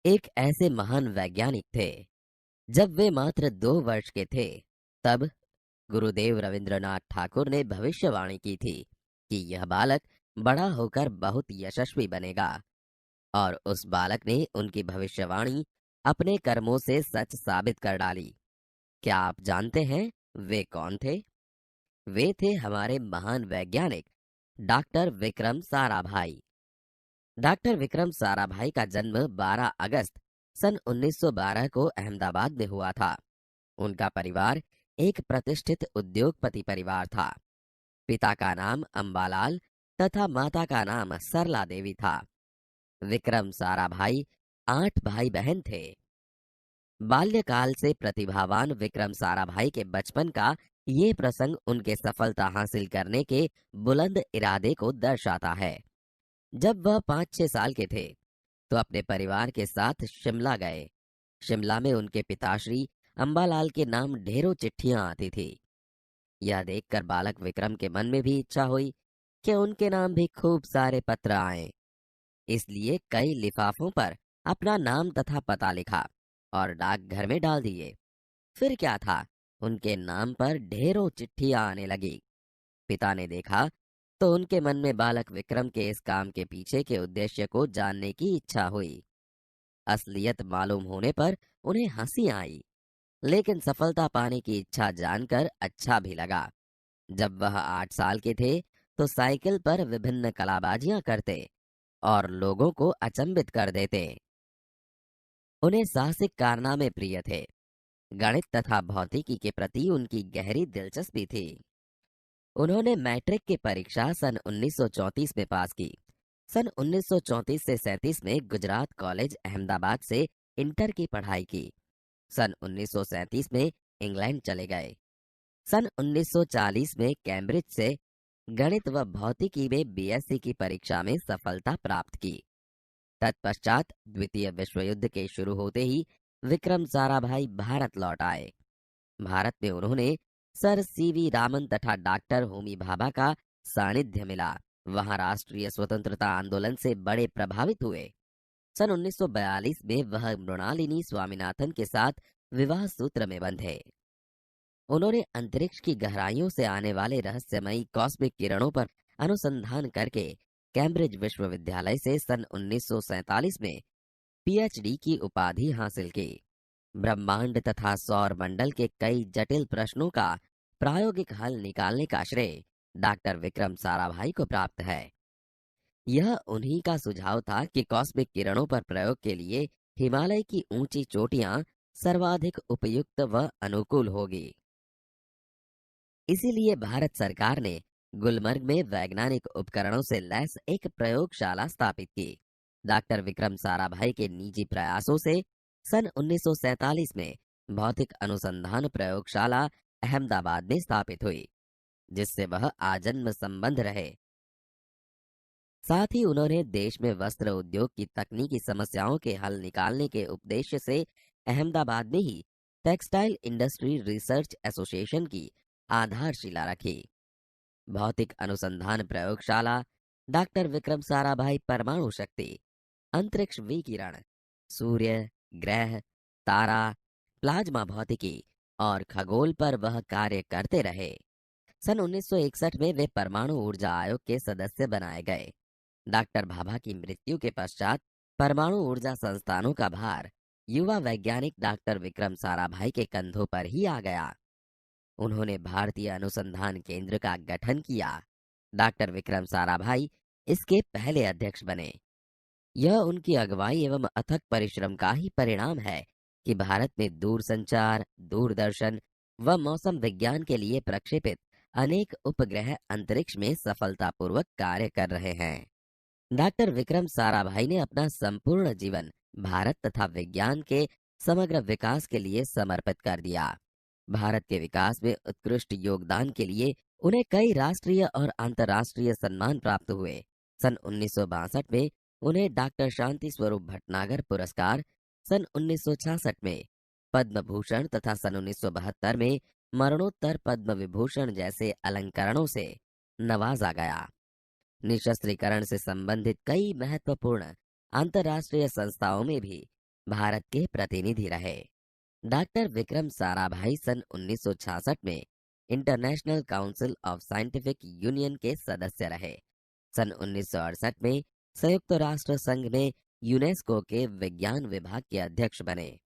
एक ऐसे महान वैज्ञानिक थे। जब वे मात्र 2 वर्ष के थे, तब गुरुदेव रविंद्रनाथ ठाकुर ने भविष्यवाणी की थी कि यह बालक बड़ा होकर बहुत यशस्वी बनेगा। और उस बालक ने उनकी भविष्यवाणी अपने कर्मों से सच साबित कर डाली। क्या आप जानते हैं वे कौन थे? वे थे हमारे महान वैज्ञानिक डॉक्टर विक्रम साराभाई। डॉक्टर विक्रम साराभाई का जन्म 12 अगस्त सन 1912 को अहमदाबाद में हुआ था। उनका परिवार एक प्रतिष्ठित उद्योगपति परिवार था। पिता का नाम अंबालाल तथा माता का नाम सरला देवी था। विक्रम साराभाई 8 भाई बहन थे। बाल्यकाल से प्रतिभावान विक्रम साराभाई के बचपन का ये प्रसंग उनके सफलता हासिल करने के बुलंद इरादे को दर्शाता है। जब वह 5-6 साल के थे, तो अपने परिवार के साथ शिमला गए। शिमला में उनके पिताश्री अंबालाल के नाम ढेरों चिट्ठियां आती थी। यह देखकर बालक विक्रम के मन में भी इच्छा हुई कि उनके नाम भी खूब सारे पत्र आए। इसलिए कई लिफाफों पर अपना नाम तथा पता लिखा और डाकघर में डाल दिए। फिर क्या था, उनके नाम पर ढेरों चिट्ठियां आने लगी। पिता ने देखा तो उनके मन में बालक विक्रम के इस काम के पीछे के उद्देश्य को जानने की इच्छा हुई। असलियत मालूम होने पर उन्हें हंसी आई, लेकिन सफलता पाने की इच्छा जानकर अच्छा भी लगा। जब वह 8 साल के थे, तो साइकिल पर विभिन्न कलाबाजियां करते और लोगों को अचंभित कर देते। उन्हें साहसिक कारनामे प्रिय थे। गणित तथा भौतिकी के प्रति उनकी गहरी दिलचस्पी थी। उन्होंने मैट्रिक की परीक्षा सन 1934 में पास की। सन 1934 से 37 में गुजरात कॉलेज अहमदाबाद से इंटर की पढ़ाई की। सन 1937 में इंग्लैंड चले गए। सन 1940 में कैम्ब्रिज से गणित व भौतिकी में बीएससी की परीक्षा में सफलता प्राप्त की। तत्पश्चात द्वितीय विश्व युद्ध के शुरू होते ही विक्रम साराभाई भारत लौट आए। भारत में उन्होंने सर सीवी रामन तथा डॉक्टर होमी भाभा का सानिध्य मिला। वहां राष्ट्रीय स्वतंत्रता आंदोलन से बड़े प्रभावित हुए। सन 1942 में वह मृणालिनी स्वामीनाथन के साथ विवाह सूत्र में बंधे। उन्होंने अंतरिक्ष की गहराइयों से आने वाले रहस्यमयी कॉस्मिक किरणों पर अनुसंधान करके कैम्ब्रिज विश्वविद्यालय से सन 1947 में पीएचडी की उपाधि हासिल की। ब्रह्मांड तथा सौर मंडल के कई जटिल प्रश्नों का प्रायोगिक हल निकालने का श्रेय डॉक्टर विक्रम साराभाई को प्राप्त है। यह उन्हीं का सुझाव था कि कॉस्मिक किरणों पर प्रयोग के लिए हिमालय की ऊंची चोटियां सर्वाधिक उपयुक्त व अनुकूल होगी। इसीलिए भारत सरकार ने गुलमर्ग में वैज्ञानिक उपकरणों से लैस एक प्रयोगशाला स्थापित की। डॉक्टर विक्रम साराभाई के निजी प्रयासों से सन 1947 में भौतिक अनुसंधान प्रयोगशाला अहमदाबाद में स्थापित हुई, जिससे वह आजन्म संबंध रहे। साथ ही उन्होंने देश में वस्त्र उद्योग की तकनीकी समस्याओं के हल निकालने के उद्देश्य से अहमदाबाद में ही टेक्सटाइल इंडस्ट्री रिसर्च एसोसिएशन की आधारशिला रखी। भौतिक अनुसंधान प्रयोगशाला डॉक्टर विक्रम साराभाई परमाणु शक्ति, अंतरिक्ष विकिरण, सूर्य, ग्रह, तारा, प्लाज्मा भौतिकी और खगोल पर वह कार्य करते रहे। सन 1961 में वे परमाणु ऊर्जा आयोग के सदस्य बनाए गए। डॉक्टर भाभा की मृत्यु के पश्चात परमाणु ऊर्जा संस्थानों का भार युवा वैज्ञानिक डॉक्टर विक्रम साराभाई के कंधों पर ही आ गया। उन्होंने भारतीय अनुसंधान केंद्र का गठन किया। डॉक्टर विक्रम साराभाई इसके पहले अध्यक्ष बने। यह उनकी अगुवाई एवं अथक परिश्रम का ही परिणाम है कि भारत में दूरसंचार, दूरदर्शन व मौसम विज्ञान के लिए प्रक्षेपित अनेक उपग्रह अंतरिक्ष में सफलतापूर्वक कार्य कर रहे हैं। डॉक्टर विक्रम साराभाई ने अपना संपूर्ण जीवन भारत तथा विज्ञान के समग्र विकास के लिए समर्पित कर दिया। भारत के विकास में उत्कृष्ट योगदान के लिए उन्हें कई राष्ट्रीय और अंतर्राष्ट्रीय सम्मान प्राप्त हुए। सन 1962 में उन्हें डॉक्टर शांति स्वरूप भटनागर पुरस्कार, सन 1966 में पद्म भूषण तथा सन 1972 में मरणोत्तर पद्म विभूषण जैसे अलंकरणों से नवाजा गया। निशस्त्रीकरण से संबंधित कई महत्वपूर्ण अंतर्राष्ट्रीय संस्थाओं में भी भारत के प्रतिनिधि रहे। डॉक्टर विक्रम साराभाई सन 1966 में international council of scientific union के सदस्य रहे। सन 1968 में संयुक्त राष्ट्र संघ में यूनेस्को के विज्ञान विभाग के अध्यक्ष बने।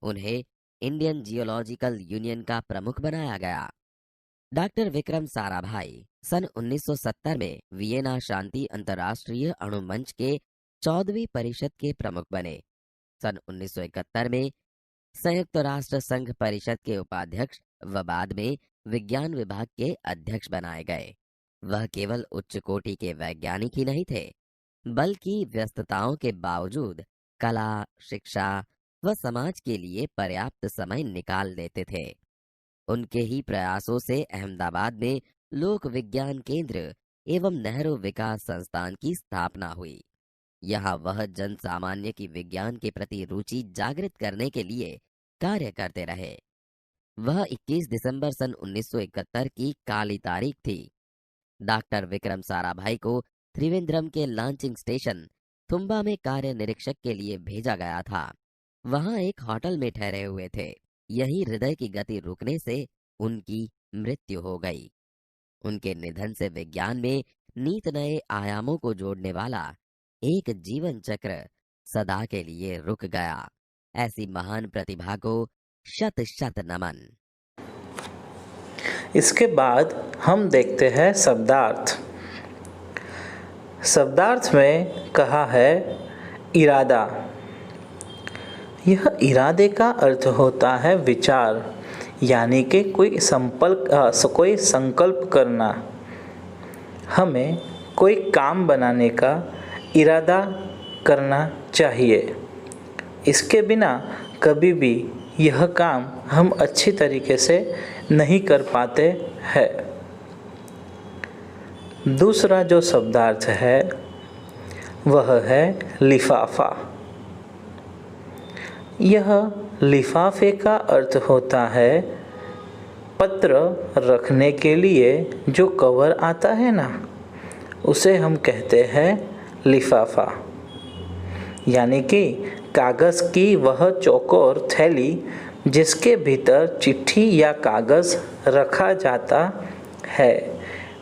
उन्हें इंडियन जियोलॉजिकल यूनियन का प्रमुख बनाया गया। डॉक्टर विक्रम साराभाई सन 1970 में वियना शांति अंतर्राष्ट्रीय अणु मंच के 14वीं परिषद के प्रमुख बने। सन 1971 में संयुक्त राष्ट्र संघ परिषद के उपाध्यक्ष व बाद में विज्ञान विभाग के अध्यक्ष बनाए गए। वह केवल उच्च कोटि के वैज्ञानिक ही नहीं थे, बल्कि व्यस्तताओं के बावजूद कला, शिक्षा व समाज के लिए पर्याप्त समय निकाल देते थे। उनके ही प्रयासों से अहमदाबाद में लोक विज्ञान केंद्र एवं नेहरू विकास संस्थान की स्थापना हुई। यहाँ वह जन सामान्य की विज्ञान के प्रति रुचि जागृत करने के लिए कार्य करते रहे। वह 21 दिसंबर सन 1971 की काली तारीख थी। डॉक्टर विक्रम साराभाई को त्रिवेंद्रम के लॉन्चिंग स्टेशन थुम्बा में कार्य निरीक्षक के लिए भेजा गया था। वहां एक होटल में ठहरे हुए थे। यही हृदय की गति रुकने से उनकी मृत्यु हो गई। उनके निधन से विज्ञान में नीत नए आयामों को जोड़ने वाला एक जीवन चक्र सदा के लिए रुक गया। ऐसी महान प्रतिभा को शत शत नमन। इसके बाद हम देखते हैं शब्दार्थ। शब्दार्थ में कहा है इरादा। यह इरादे का अर्थ होता है विचार, यानी कि कोई संकल्प करना। हमें कोई काम बनाने का इरादा करना चाहिए। इसके बिना कभी भी यह काम हम अच्छी तरीके से नहीं कर पाते हैं। दूसरा जो शब्दार्थ है वह है लिफाफा। यह लिफाफे का अर्थ होता है पत्र रखने के लिए जो कवर आता है ना, उसे हम कहते हैं लिफाफा। यानी कि कागज़ की वह चौकोर थैली जिसके भीतर चिट्ठी या कागज़ रखा जाता है।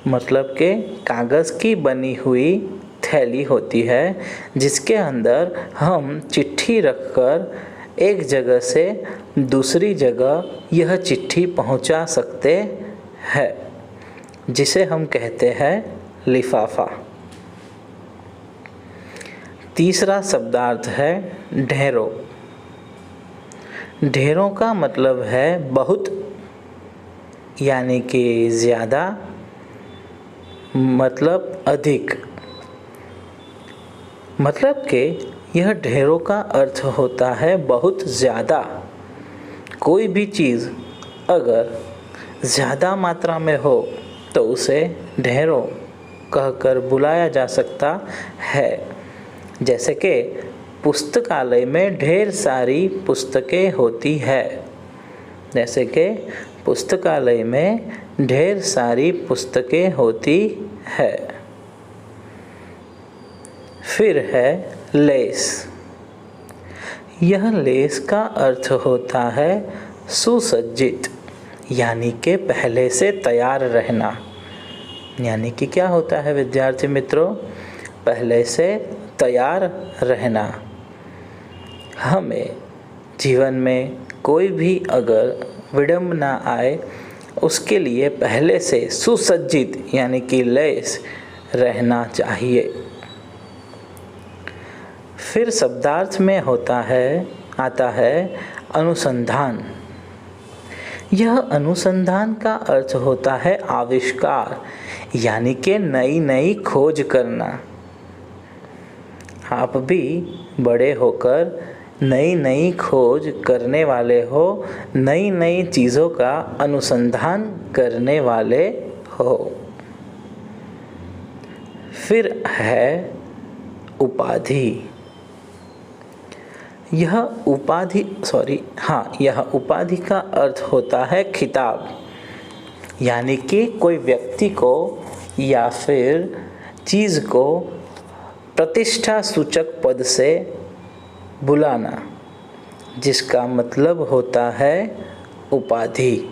मतलब कि कागज़ की बनी हुई थैली होती है जिसके अंदर हम चिट्ठी रखकर एक जगह से दूसरी जगह यह चिट्ठी पहुंचा सकते हैं, जिसे हम कहते हैं लिफाफा। तीसरा शब्दार्थ है ढेरों। ढेरों का मतलब है बहुत, यानी कि ज़्यादा, मतलब अधिक। मतलब कि यह ढेरों का अर्थ होता है बहुत ज़्यादा। कोई भी चीज़ अगर ज़्यादा मात्रा में हो तो उसे ढेरों कहकर बुलाया जा सकता है। जैसे कि पुस्तकालय में ढेर सारी पुस्तकें होती है। जैसे कि पुस्तकालय में ढेर सारी पुस्तकें होती है। फिर है लेस। यह लेस का अर्थ होता है सुसज्जित, यानी कि पहले से तैयार रहना। यानी कि क्या होता है विद्यार्थी मित्रों? पहले से तैयार रहना। हमें जीवन में कोई भी अगर विडंबना आए उसके लिए पहले से सुसज्जित यानी कि लैस रहना चाहिए। फिर शब्दार्थ में आता है अनुसंधान। यह अनुसंधान का अर्थ होता है आविष्कार, यानी कि नई नई खोज करना। आप भी बड़े होकर नई नई खोज करने वाले हो, नई नई चीज़ों का अनुसंधान करने वाले हो। फिर है उपाधि। यह उपाधि का अर्थ होता है खिताब, यानी कि कोई व्यक्ति को या फिर चीज़ को प्रतिष्ठा सूचक पद से बुलाना, जिसका मतलब होता है उपाधि।